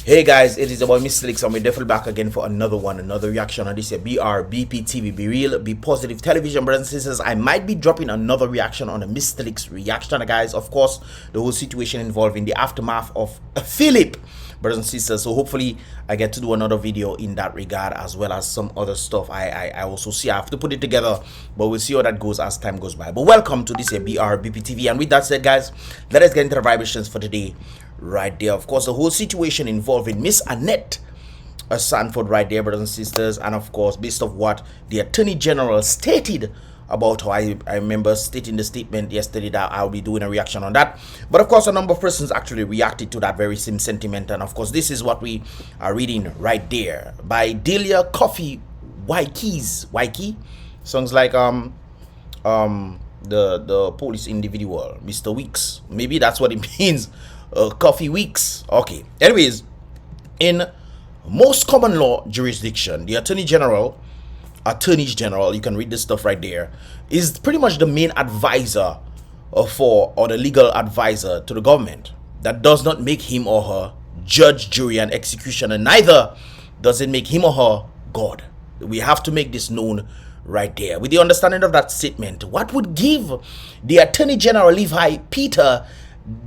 Hey guys, it is about Mr. Leaks and we're definitely back again for another reaction on this here BrBpTV. Be real, be positive television, brothers and sisters. I might be dropping another reaction on a Mr. Leaks reaction, guys. Of course, the whole situation involving the aftermath of Philip, brothers and sisters. So hopefully I get to do another video in that regard, as well as some other stuff. I also see I have to put it together, but we'll see how that goes as time goes by. But welcome to this here BrBpTV, and with that said, guys, let us get into the vibrations for today. Right there, of course, the whole situation involving Miss Annette Sanford, right there, brothers and sisters, and of course, based off what the Attorney General stated about her. I remember stating the statement yesterday that I'll be doing a reaction on that, but of course, a number of persons actually reacted to that very same sentiment, and of course, this is what we are reading right there by Delia Coffee Waikey. Sounds like the police individual, Mr. Weeks. Maybe that's what it means. Coffee Weeks. Okay. Anyways, in most common law jurisdiction, the attorneys general, you can read this stuff right there, is pretty much the main advisor or the legal advisor to the government. That does not make him or her judge, jury, and executioner. Neither does it make him or her God. We have to make this known right there. With the understanding of that statement, what would give the Attorney General Levi Peter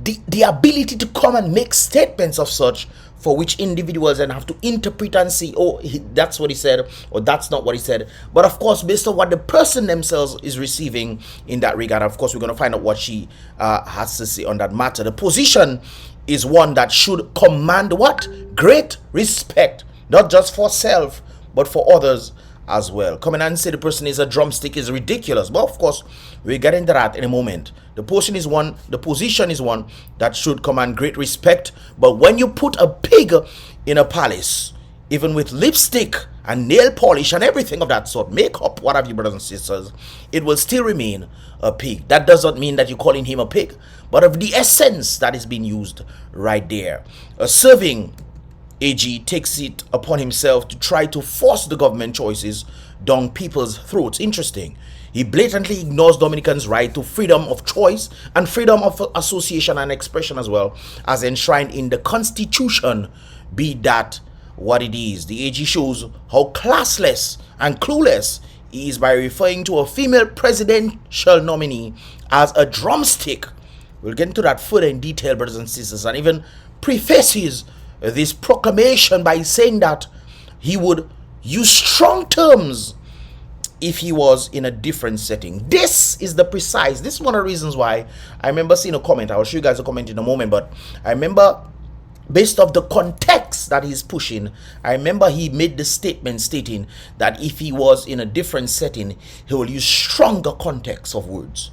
the ability to come and make statements of such, for which individuals then have to interpret and see, oh, that's what he said, or that's not what he said. But of course, based on what the person themselves is receiving in that regard, of course, we're going to find out what she has to say on that matter. The position is one that should command what? Great respect, not just for self, but for others as well. Coming and say the person is a drumstick is ridiculous. But of course, we'll get into that in a moment. The position is one that should command great respect. But when you put a pig in a palace, even with lipstick and nail polish and everything of that sort, makeup, what have you, brothers and sisters, it will still remain a pig. That does not mean that you're calling him a pig, but of the essence that is being used right there. A serving AG takes it upon himself to try to force the government choices down people's throats. Interesting. He blatantly ignores Dominicans' right to freedom of choice and freedom of association and expression, as well as enshrined in the Constitution, be that what it is. The AG shows how classless and clueless he is by referring to a female presidential nominee as a drumstick. We'll get into that further in detail, brothers and sisters, and even prefaces this proclamation by saying that he would use strong terms if he was in a different setting. This is one of the reasons why I remember seeing a comment. I will show you guys a comment in a moment, but I remember, based off the context that he's pushing, I remember he made the statement stating that if he was in a different setting, he will use stronger context of words,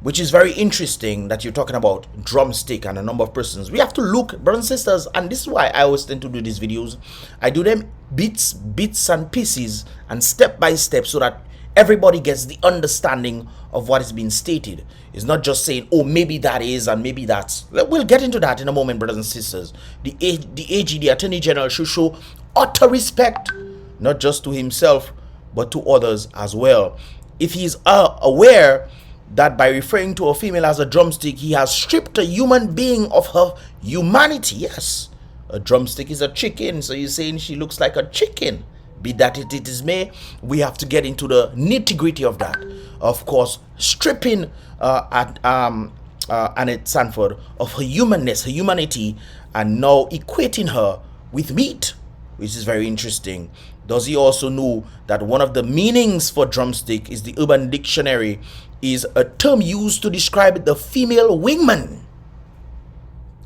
which is very interesting that you're talking about drumstick and a number of persons. We have to look, brothers and sisters, and this is why I always tend to do these videos. I do them bits and pieces and step by step, so that everybody gets the understanding of what is being stated. It's not just saying, oh, maybe that is and maybe that's. We'll get into that in a moment, brothers and sisters. The AG, the Attorney General, should show utter respect, not just to himself, but to others as well. If he's aware that by referring to a female as a drumstick, he has stripped a human being of her humanity. Yes, a drumstick is a chicken, so you're saying she looks like a chicken. Be that it is may, we have to get into the nitty-gritty of that. Of course, stripping Annette Sanford of her humanness, her humanity, and now equating her with meat, which is very interesting. Does he also know that one of the meanings for drumstick is the Urban Dictionary is a term used to describe the female wingman?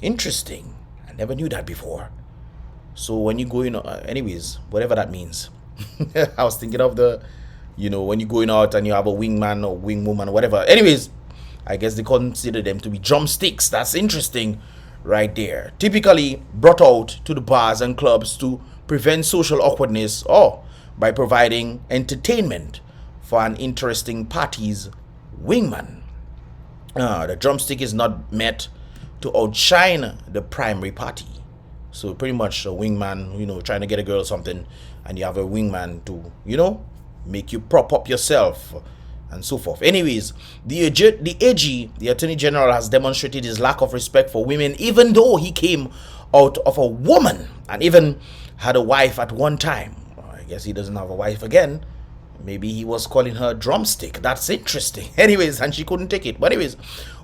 Interesting. I never knew that before. So when you go in, anyways, whatever that means. I was thinking of the, when you're going out and you have a wingman or wingwoman or whatever. Anyways, I guess they consider them to be drumsticks. That's interesting right there. Typically brought out to the bars and clubs to prevent social awkwardness, or by providing entertainment for an interesting party's wingman. The drumstick is not meant to outshine the primary party. So pretty much a wingman, trying to get a girl or something, and you have a wingman to, make you prop up yourself and so forth. Anyways, the AG, the Attorney General, has demonstrated his lack of respect for women, even though he came out of a woman and even had a wife at one time. I guess he doesn't have a wife again. Maybe he was calling her drumstick. That's interesting. Anyways, and she couldn't take it. But anyways,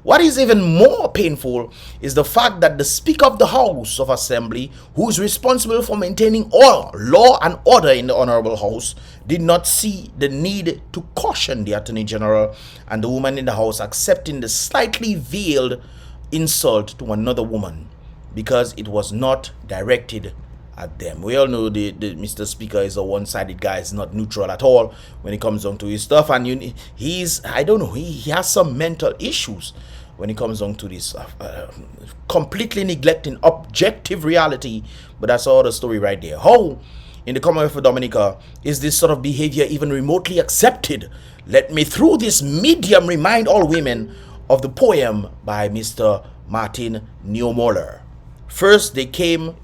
what is even more painful is the fact that the Speaker of the House of Assembly, who is responsible for maintaining all law and order in the Honorable House, did not see the need to caution the Attorney General and the woman in the House accepting the slightly veiled insult to another woman because it was not directed at them. We all know the Mr. Speaker is a one-sided guy. He's not neutral at all when it comes down to his stuff, and he's, I don't know, he has some mental issues when it comes down to this, completely neglecting objective reality. But that's all the story right there. How in the Commonwealth of Dominica is this sort of behavior even remotely accepted? Let me, through this medium, remind all women of the poem by Mr. Martin Niemöller. First they came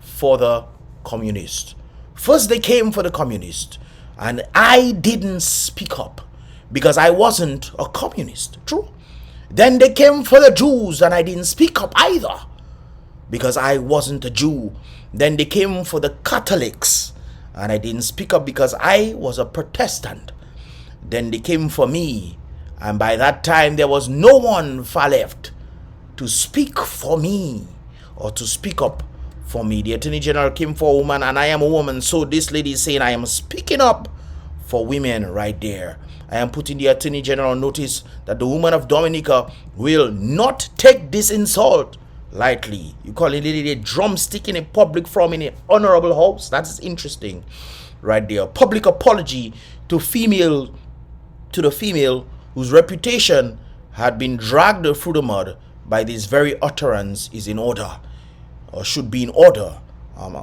for the communist. First they came for the communist, and I didn't speak up because I wasn't a communist. True. Then they came for the Jews, and I didn't speak up either because I wasn't a Jew. Then they came for the Catholics, and I didn't speak up because I was a Protestant. Then they came for me, and by that time there was no one far left to speak for me or to speak up for me. The Attorney General came for a woman, and I am a woman, so this lady is saying I am speaking up for women right there. I am putting the Attorney General on notice that the woman of Dominica will not take this insult lightly. You call it a drumstick in a public forum in an honorable house? That's interesting right there. Public apology to the female whose reputation had been dragged through the mud by this very utterance is in order, or should be in order.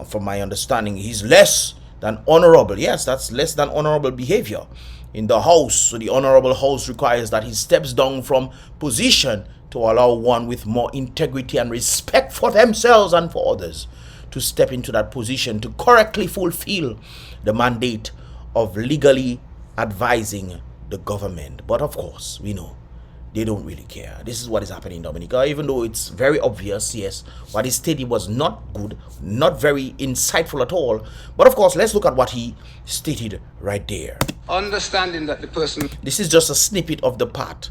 From my understanding, he's less than honorable. Yes, that's less than honorable behavior in the house. So the honorable house requires that he steps down from position to allow one with more integrity and respect for themselves and for others to step into that position to correctly fulfill the mandate of legally advising the government. But of course, we know they don't really care. This is what is happening in Dominica, even though it's very obvious. Yes, what he stated was not good, not very insightful at all. But of course, let's look at what he stated right there. Understanding that the person... This is just a snippet of the part.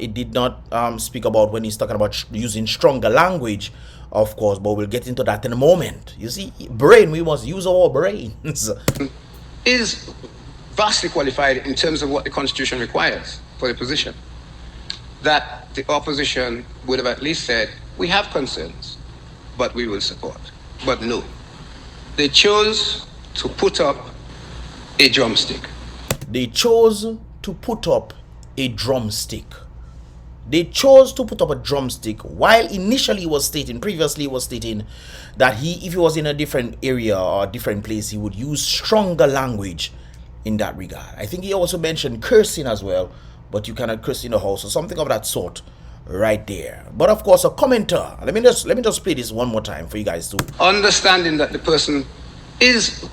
It did not speak about when he's talking about using stronger language, of course, but we'll get into that in a moment. You see, brain, we must use our brains. is vastly qualified in terms of what the Constitution requires for the position. That the opposition would have at least said, we have concerns, but we will support. But no, they chose to put up a drumstick. They chose to put up a drumstick. They chose to put up a drumstick, while initially previously he was stating that if he was in a different area or a different place, he would use stronger language in that regard. I think he also mentioned cursing as well, but you cannot curse in the house or something of that sort right there. But of course, a commenter, let me just play this one more time for you guys too. Understanding that the person is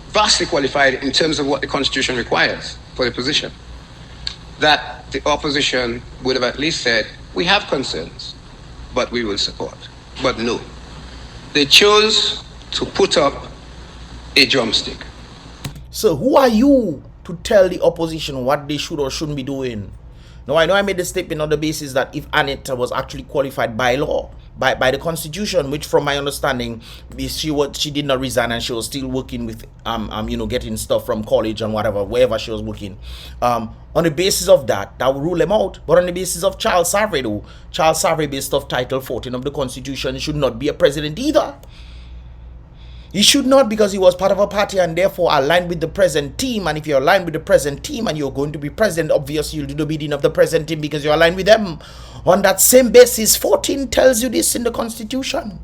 vastly qualified in terms of what the Constitution requires for the position. That the opposition would have at least said, we have concerns, but we will support. But no, they chose to put up a drumstick. So who are you to tell the opposition what they should or shouldn't be doing? Now, I know I made the statement on the basis that if Annette was actually qualified by law, by the Constitution, which from my understanding, she did not resign and she was still working with getting stuff from college and wherever she was working. On the basis of that would rule them out. But on the basis of Charles Savary, though, Charles Savary, based off Title 14 of the Constitution, should not be a president either. He should not, because he was part of a party and therefore aligned with the present team. And if you're aligned with the present team and you're going to be president, obviously you'll do the bidding of the present team because you're aligned with them. On that same basis, 14 tells you this in the Constitution.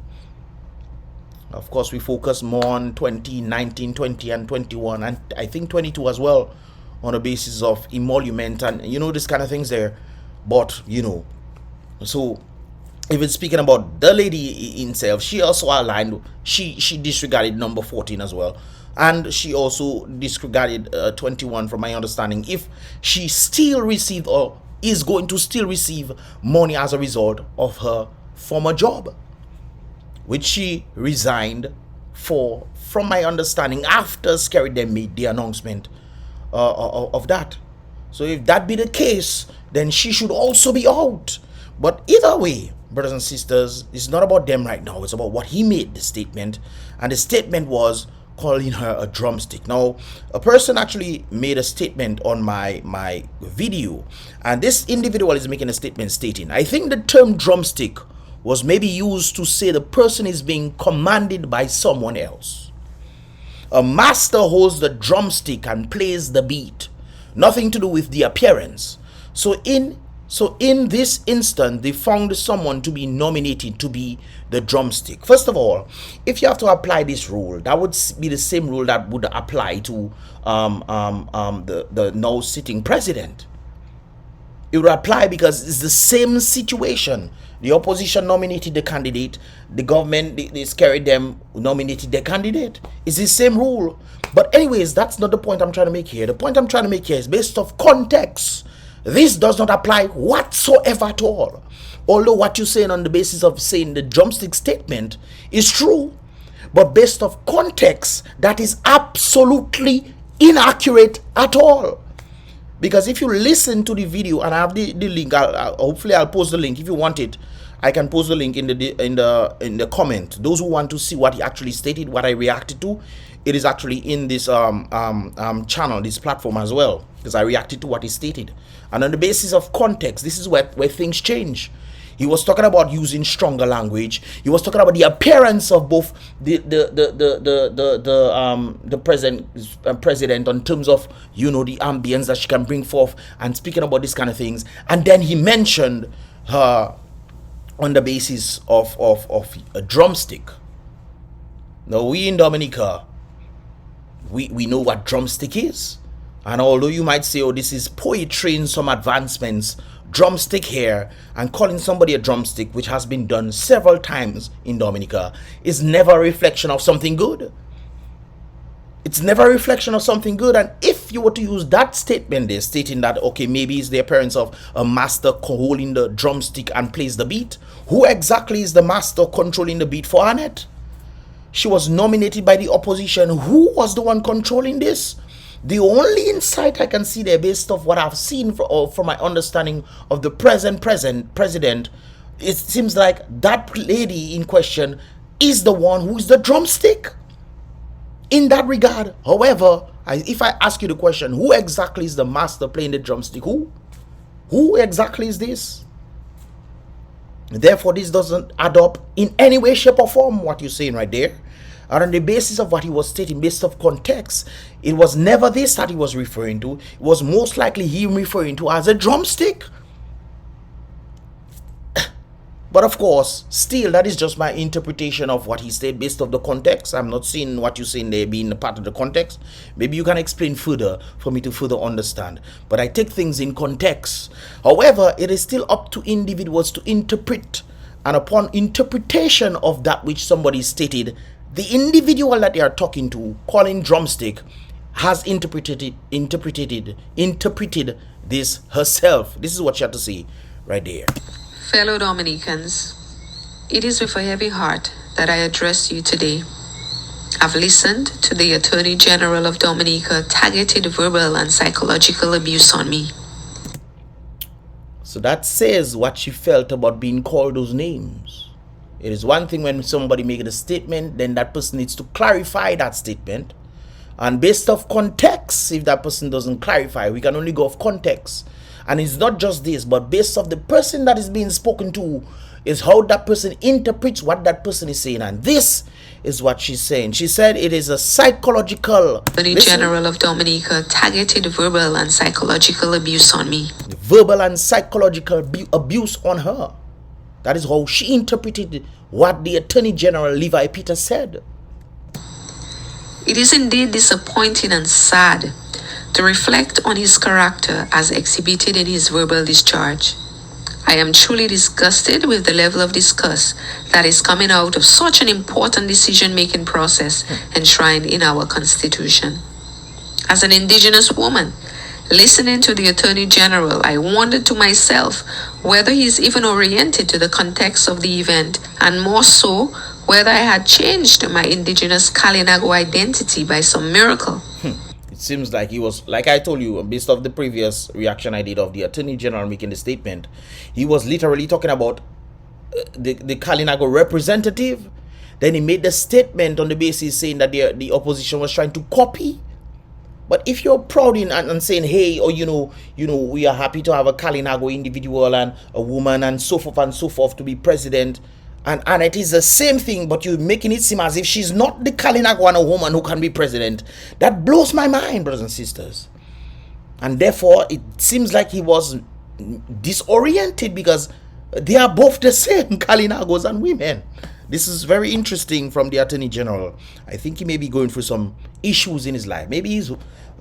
Of course, we focus more on 20, 19, 20, and 21, and I think 22 as well, on the basis of emolument and, this kind of things there. But, so even speaking about the lady himself, she also aligned, she disregarded number 14 as well. And she also disregarded 21, from my understanding, if she still received or is going to still receive money as a result of her former job, which she resigned for, from my understanding, after Scary Dem made the announcement of that. So if that be the case, then she should also be out. But either way, brothers and sisters, it's not about them right now. It's about what he made, the statement. And the statement was calling her a drumstick. Now, a person actually made a statement on my video, and this individual is making a statement stating, I think the term drumstick was maybe used to say the person is being commanded by someone else. A master holds the drumstick and plays the beat. Nothing to do with the appearance. So in this instance, they found someone to be nominated to be the drumstick. First of all, if you have to apply this rule, that would be the same rule that would apply to the now sitting president. It would apply because it's the same situation. The opposition nominated the candidate, the government, they Scary Dem nominated the candidate. It's the same rule. But anyways, that's not the point I'm trying to make here. The point I'm trying to make here is based off context. This does not apply whatsoever at all. Although what you're saying on the basis of saying the drumstick statement is true, but based off context, that is absolutely inaccurate at all. Because if you listen to the video, and I have the link, hopefully I'll post the link. If you want it, I can post the link in the comment. Those who want to see what he actually stated, what I reacted to, it is actually in this channel, this platform as well, because I reacted to what he stated. And on the basis of context, this is where things change. He was talking about using stronger language. He was talking about the appearance of both the president in terms of, you know, the ambience that she can bring forth, and speaking about these kind of things. And then he mentioned her on the basis of a drumstick. Now, we in Dominica, we know what drumstick is. And although you might say, oh, this is poetry in some advancements, drumstick here, and calling somebody a drumstick, which has been done several times in Dominica, is never a reflection of something good. It's never a reflection of something good. And if you were to use that statement there, stating that, okay, maybe it's the appearance of a master holding the drumstick and plays the beat, who exactly is the master controlling the beat for Annette? She was nominated by the opposition. Who was the one controlling this? The only insight I can see there, based off what I've seen from my understanding of the present president, it seems like that lady in question is the one who is the drumstick in that regard. However, if I ask you the question, who exactly is the master playing the drumstick? Who exactly is this? Therefore, this doesn't add up in any way, shape, or form, what you're saying right there. And on the basis of what he was stating, based off context, it was never this that he was referring to. It was most likely him referring to as a drumstick. But of course, still, that is just my interpretation of what he said based off the context. I'm not seeing what you're saying there being a part of the context. Maybe you can explain further for me to further understand. But I take things in context. However, it is still up to individuals to interpret. And upon interpretation of that which somebody stated, the individual that they are talking to, calling drumstick, has interpreted this herself. This is what she had to say right there. Fellow Dominicans, it is with a heavy heart that I address you today. I've listened to the Attorney General of Dominica targeted verbal and psychological abuse on me. So that says what she felt about being called those names. It is one thing when somebody makes a statement, then that person needs to clarify that statement. And based off context, if that person doesn't clarify, we can only go off context. And it's not just this, but based off the person that is being spoken to, is how that person interprets what that person is saying. And this is what she's saying. She said it is a psychological... Attorney General of Dominica targeted verbal and psychological abuse on me. Verbal and psychological abuse on her. That is how she interpreted what the Attorney General Levi Peter said. It is indeed disappointing and sad to reflect on his character as exhibited in his verbal discharge. I am truly disgusted with the level of disgust that is coming out of such an important decision-making process enshrined in our Constitution. As an indigenous woman, listening to the Attorney General, I wondered to myself whether he is even oriented to the context of the event, and more so, whether I had changed my indigenous Kalinago identity by some miracle. It seems like he was, like I told you, based off the previous reaction I did of the Attorney General making the statement, he was literally talking about the Kalinago representative. Then he made the statement on the basis saying that the opposition was trying to copy. But if you're proud and saying, hey, or we are happy to have a Kalinago individual and a woman and so forth to be president, and it is the same thing, but you're making it seem as if she's not the Kalinago and a woman who can be president, that blows my mind, brothers and sisters. And therefore, it seems like he was disoriented because they are both the same, Kalinagos and women. This is very interesting from the Attorney General. I think he may be going through some issues in his life. Maybe he's...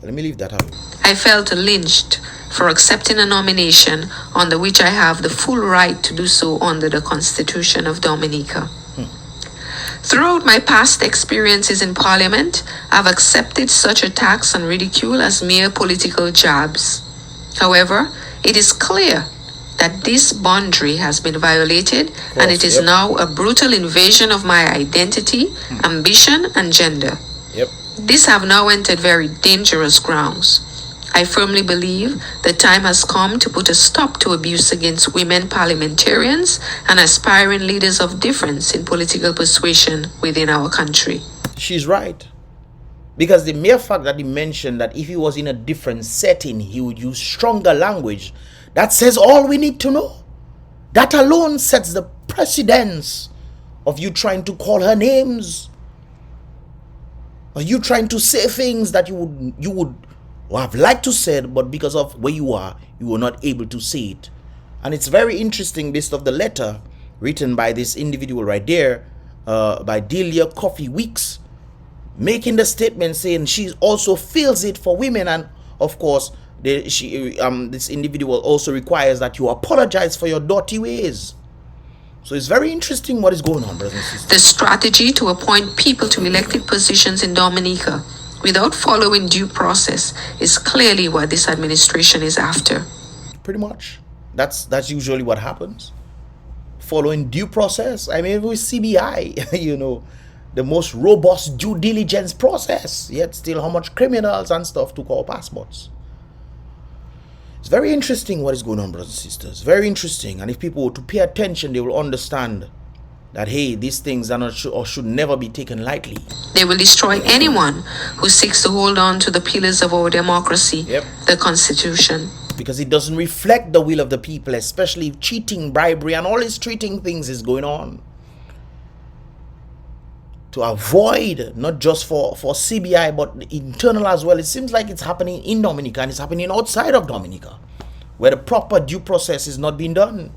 Let me leave that out. I felt lynched for accepting a nomination under which I have the full right to do so under the Constitution of Dominica. Throughout my past experiences in Parliament, I've accepted such attacks and ridicule as mere political jabs. However, it is clear that this boundary has been violated, and it is now a brutal invasion of my identity, ambition, and gender. These have now entered very dangerous grounds. I firmly believe the time has come to put a stop to abuse against women parliamentarians and aspiring leaders of difference in political persuasion within our country. She's right. Because the mere fact that he mentioned that if he was in a different setting, he would use stronger language, that says all we need to know. That alone sets the precedence of you trying to call her names. Or you trying to say things that you would have liked to say, but because of where you are, you were not able to say it. And it's very interesting based off the letter written by this individual right there, by Delia Coffee Weeks, making the statement saying she also feels it for women, and of course this individual also requires that you apologize for your dirty ways. So it's very interesting what is going on, brothers and sisters. The strategy to appoint people to elected positions in Dominica without following due process is clearly what this administration is after. Pretty much. That's usually what happens. Following due process. I mean, with CBI, the most robust due diligence process, yet still how much criminals and stuff took our passports. It's very interesting what is going on, brothers and sisters. Very interesting. And if people were to pay attention, they will understand that, hey, these things are not or should never be taken lightly. They will destroy anyone who seeks to hold on to the pillars of our democracy, the Constitution. Because it doesn't reflect the will of the people, especially if cheating, bribery, and all these treating things is going on. To avoid, not just for CBI, but internal as well. It seems like it's happening in Dominica and it's happening outside of Dominica, where the proper due process is not being done.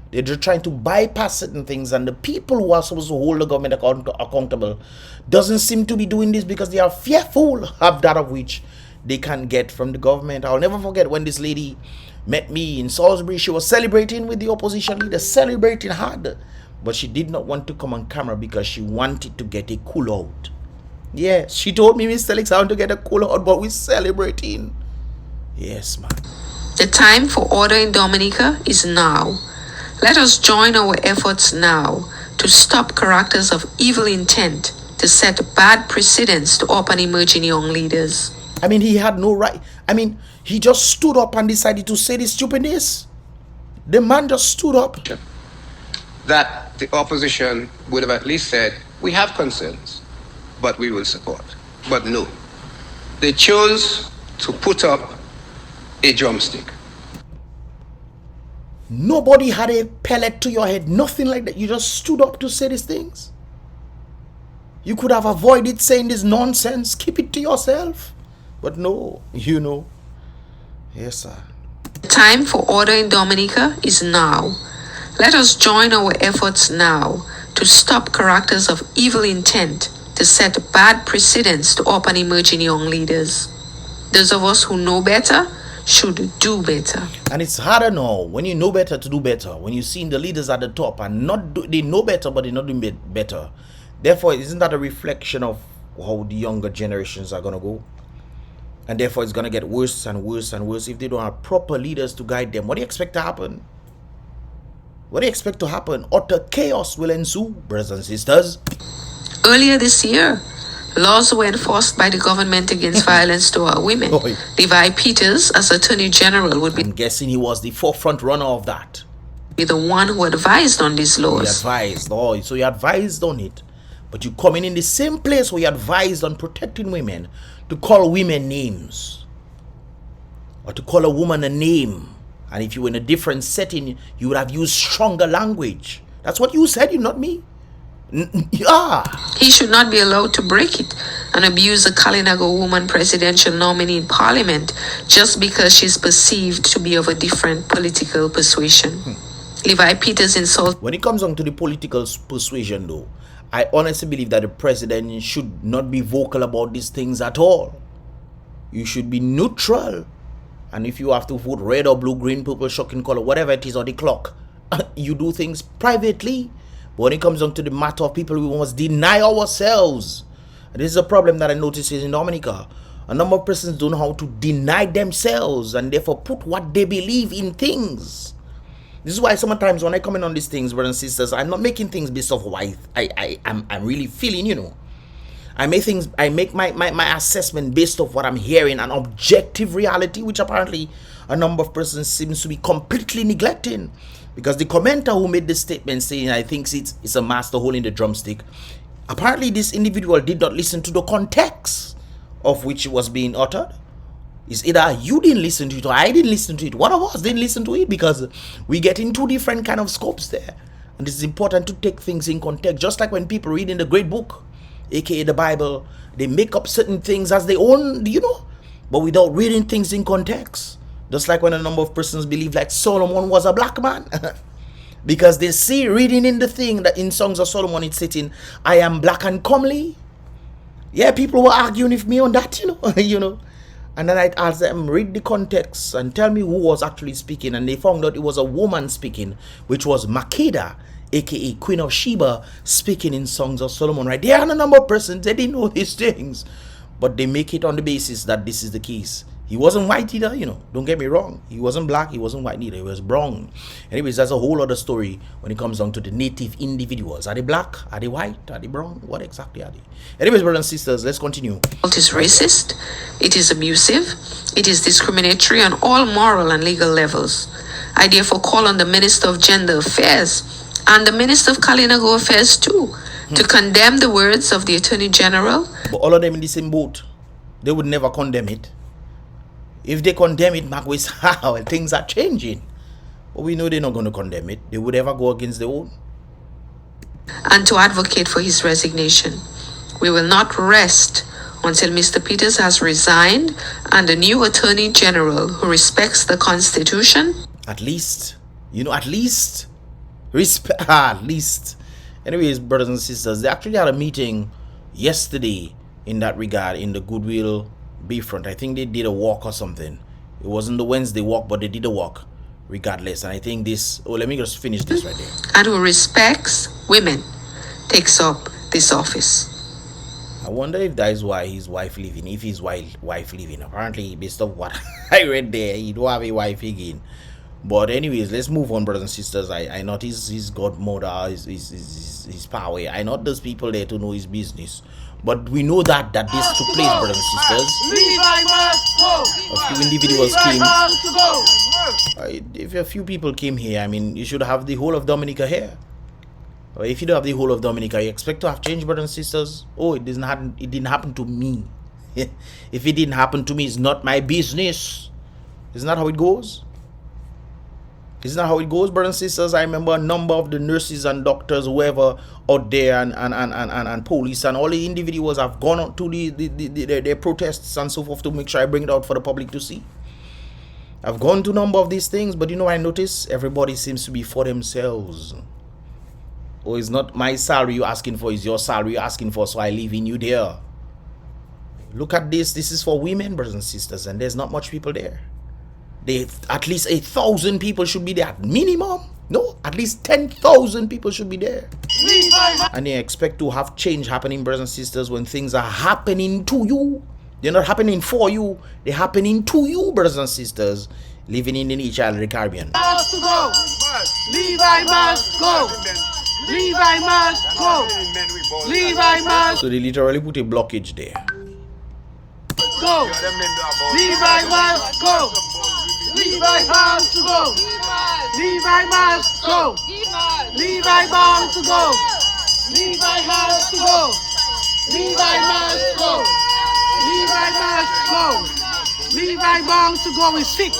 They're just trying to bypass certain things, and the people who are supposed to hold the government accountable doesn't seem to be doing this because they are fearful of that of which they can get from the government. I'll never forget when this lady met me in Salisbury. She was celebrating with the opposition leader, celebrating hard. But she did not want to come on camera because she wanted to get a cool out. Yes, she told me, Mr. Alex, I want to get a cool out, but we're celebrating. Yes, man. The time for order in Dominica is now. Let us join our efforts now to stop characters of evil intent to set bad precedents to open emerging young leaders. I mean, he had no right. I mean, he just stood up and decided to say this stupidness. The man just stood up. That the opposition would have at least said, we have concerns, but we will support. But no. They chose to put up a drumstick. Nobody had a pellet to your head, nothing like that. You just stood up to say these things. You could have avoided saying this nonsense, keep it to yourself. But no, Yes, sir. The time for order in Dominica is now. Let us join our efforts now to stop characters of evil intent to set bad precedents to open emerging young leaders. Those of us who know better should do better. And it's harder now when you know better to do better. When you're seeing the leaders at the top and they know better, but they're not doing better. Therefore, isn't that a reflection of how the younger generations are gonna go? And therefore, it's gonna get worse and worse and worse if they don't have proper leaders to guide them. What do you expect to happen? What do you expect to happen? Utter chaos will ensue, brothers and sisters. Earlier this year, laws were enforced by the government against violence toward women. Levi Peters, as Attorney General, would be... I'm guessing he was the forefront runner of that. Be the one who advised on these laws. He advised. Oh, so you advised on it. But you come in the same place where you advised on protecting women to call women names. Or to call a woman a name. And if you were in a different setting, you would have used stronger language. That's what you said, you not me. Yeah. He should not be allowed to break it and abuse a Kalinago woman presidential nominee in parliament just because she's perceived to be of a different political persuasion. Levi Peters insult. When it comes on to the political persuasion though, I honestly believe that the president should not be vocal about these things at all. You should be neutral. And if you have to vote red or blue, green, purple, shocking color, whatever it is, or the clock, you do things privately. But when it comes down to the matter of people, we must deny ourselves. And this is a problem that I notice in Dominica. A number of persons don't know how to deny themselves and therefore put what they believe in things. This is why sometimes when I come in on these things, brothers and sisters, I'm not making things based off what I'm really feeling, you know. I make my assessment based off what I'm hearing, an objective reality, which apparently a number of persons seems to be completely neglecting. Because the commenter who made this statement saying, I think it's a master holding the drumstick, apparently this individual did not listen to the context of which it was being uttered. It's either you didn't listen to it or I didn't listen to it. One of us didn't listen to it, because we get in two different kind of scopes there. And it's important to take things in context. Just like when people read in the great book, aka the Bible, they make up certain things as their own, you know, but without reading things in context. Just like when a number of persons believe like Solomon was a black man. Because they see reading in the thing that in Songs of Solomon it's sitting, I am black and comely. Yeah, people were arguing with me on that, you know, you know. And then I asked them, read the context and tell me who was actually speaking. And they found out it was a woman speaking, which was Makeda, aka Queen of Sheba, speaking in Songs of Solomon. Right there are a number of persons, they didn't know these things, but they make it on the basis that this is the case. He wasn't white either, you know, don't get me wrong. He wasn't black, he wasn't white either, he was brown. Anyways, that's a whole other story when it comes down to the native individuals. Are they black? Are they white? Are they brown? What exactly are they? Anyways, brothers and sisters, let's continue. It is racist, it is abusive, it is discriminatory on all moral and legal levels. I therefore call on the Minister of Gender Affairs and the Minister of Kalinago Affairs too to condemn the words of the Attorney General. But all of them in the same boat. They would never condemn it. If they condemn it, Mark is how things are changing. But we know they're not going to condemn it. They would ever go against their own. And to advocate for his resignation. We will not rest until Mr. Peters has resigned and a new Attorney General who respects the Constitution. At least, you know, at least. Respect, at least. Anyways, brothers and sisters, they actually had a meeting yesterday in that regard in the Goodwill Bayfront. I think they did a walk or something. It wasn't the Wednesday walk, but they did a walk regardless. And I think this, let me just finish this right there. And who respects women takes up this office. I wonder if that is why his wife leaving. If his wife leaving, apparently based on what I read there, he don't have a wife again. But anyways, let's move on, brothers and sisters. I not his godmother, his power. I not those people there to know his business. But we know that this took place, brothers and sisters. A few individuals came. If a few people came here, I mean, you should have the whole of Dominica here. Or if you don't have the whole of Dominica, you expect to have change, brothers and sisters. Oh, it didn't happen to me. If it didn't happen to me, it's not my business. Isn't that how it goes? Isn't that how it goes, brothers and sisters? I remember a number of the nurses and doctors, whoever out there, and police and all the individuals have gone out to their protests and so forth to make sure I bring it out for the public to see. I've gone to a number of these things, but you know, I notice everybody seems to be for themselves. Oh, it's not my salary you're asking for, it's your salary you're asking for, so I leave in you there. Look at this. This is for women, brothers and sisters, and there's not much people there. At least 1,000 people should be there. Minimum. No, at least 10,000 people should be there. And they expect to have change happening, brothers and sisters, when things are happening to you. They're not happening for you. They're happening to you, brothers and sisters, living in each other, the Caribbean. Must go. Levi must go. Levi must go. Levi must So they literally put a blockage there. go. Levi must go. Levi has to go. Levi must go. Levi bound to go. Levi has to go. Levi must go. Levi must go. Levi bound to go is sick.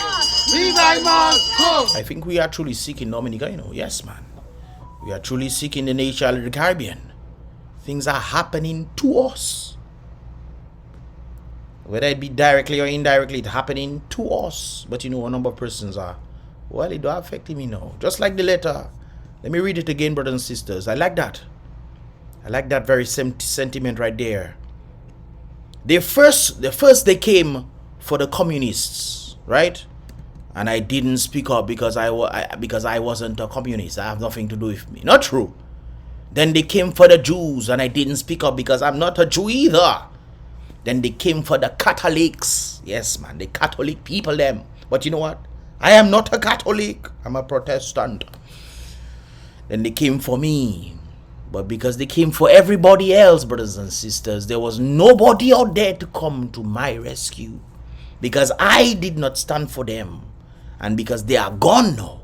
Levi must go. I think we are truly seeking Dominica, yes, man. We are truly seeking the nature of the Caribbean. Things are happening to us. Whether it be directly or indirectly, it's happening to us. But a number of persons are, well, it don't affect me now. Just like the letter. Let me read it again, brothers and sisters. I like that. I like that very sentiment right there. They came for the communists, right? And I didn't speak up because I wasn't a communist. I have nothing to do with me. Not true. Then they came for the Jews and I didn't speak up because I'm not a Jew either. Then they came for the Catholics. Yes, man, the Catholic people them. But you know what? I am not a Catholic. I'm a Protestant. Then they came for me. But because they came for everybody else, brothers and sisters, there was nobody out there to come to my rescue. Because I did not stand for them. And because they are gone now.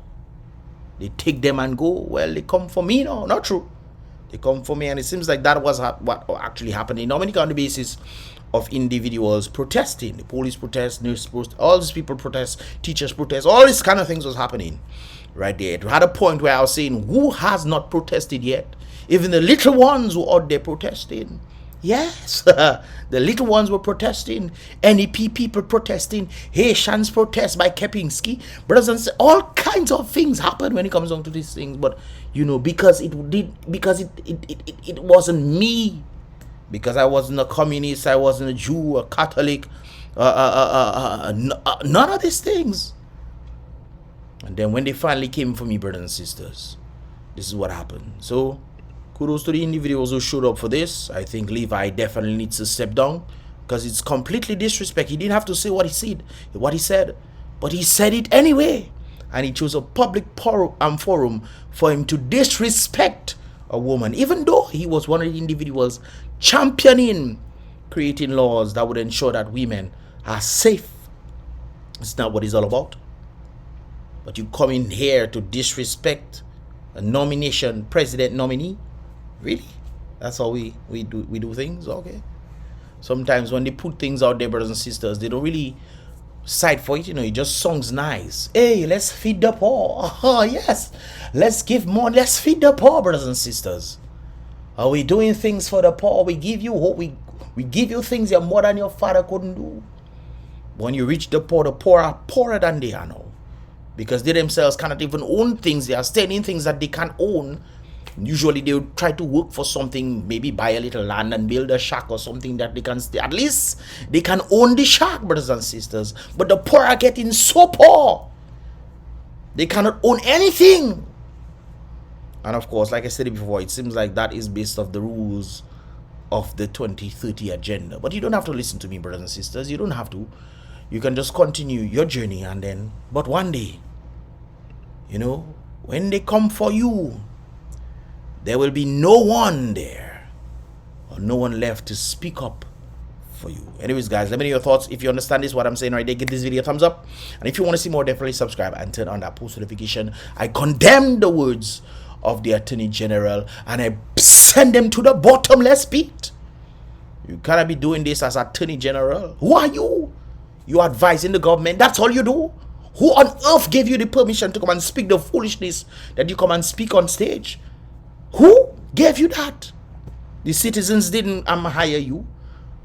They take them and go. Well, they come for me now. Not true. They come for me. And it seems like that was what actually happened in Dominica on the basis of individuals protesting. The police protest, nurses protest, all these people protest, teachers protest, all these kind of things was happening right there. It had a point where I was saying, who has not protested yet? Even the little ones who out there protesting. Yes, the little ones were protesting. NEP people protesting. Haitians protest by Kepinski. Brothers and sisters, all kinds of things happen when it comes down to these things. But because it wasn't me. Because I wasn't a communist, I wasn't a Jew, a Catholic, none of these things. And then when they finally came for me, brothers and sisters, this is what happened. So kudos to the individuals who showed up for this. I think Levi definitely needs to step down because it's completely disrespect. He didn't have to say what he said, but he said it anyway. And he chose a public forum for him to disrespect a woman, even though he was one of the individuals championing creating laws that would ensure that women are safe. It's not what it's all about. But you come in here to disrespect a nomination, president nominee. Really? That's how we do things? Okay. Sometimes when they put things out there, brothers and sisters, they don't really side for it. It just sounds nice. Hey, let's feed the poor. Oh, yes. Let's give more. Let's feed the poor, brothers and sisters. Are we doing things for the poor? We give you hope. We give you things your mother and your father couldn't do. When you reach the poor are poorer than they are now. Because they themselves cannot even own things. They are staying in things that they can't own. Usually they would try to work for something, maybe buy a little land and build a shack or something that they can stay. At least they can own the shack, brothers and sisters. But the poor are getting so poor. They cannot own anything. And of course, like I said before, it seems like that is based off the rules of the 2030 agenda. But you don't have to listen to me, brothers and sisters. You don't have to. You can just continue your journey and then, but one day, when they come for you, there will be no one there or no one left to speak up for you. Anyways, guys, let me know your thoughts. If you understand this, what I'm saying right there, give this video a thumbs up. And if you want to see more, definitely subscribe and turn on that post notification. I condemn the words of the Attorney General and I send them to the bottomless pit. You cannot be doing this as Attorney General. Who are you? You advise in the government. That's all you do. Who on earth gave you the permission to come and speak the foolishness that you come and speak on stage? Who gave you that? The citizens didn't hire you.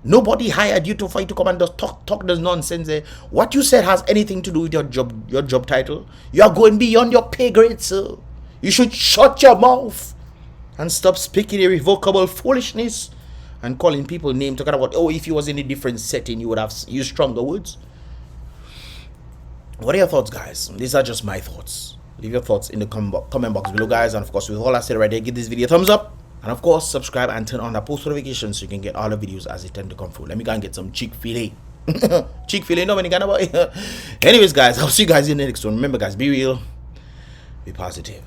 Nobody hired you for you to come and just talk this nonsense. What you said has anything to do with your job title. You are going beyond your pay grade, sir. You should shut your mouth and stop speaking irrevocable foolishness and calling people names, talking about, if you was in a different setting, you would have used stronger words. What are your thoughts, guys? These are just my thoughts. Leave your thoughts in the comment box below, guys. And of course, with all I said right there, give this video a thumbs up. And of course, subscribe and turn on the post notifications so you can get all the videos as they tend to come through. Let me go and get some Chick-fil-A. Chick-fil-A, Dominica boy. Anyways, guys, I'll see you guys in the next one. Remember, guys, be real, be positive.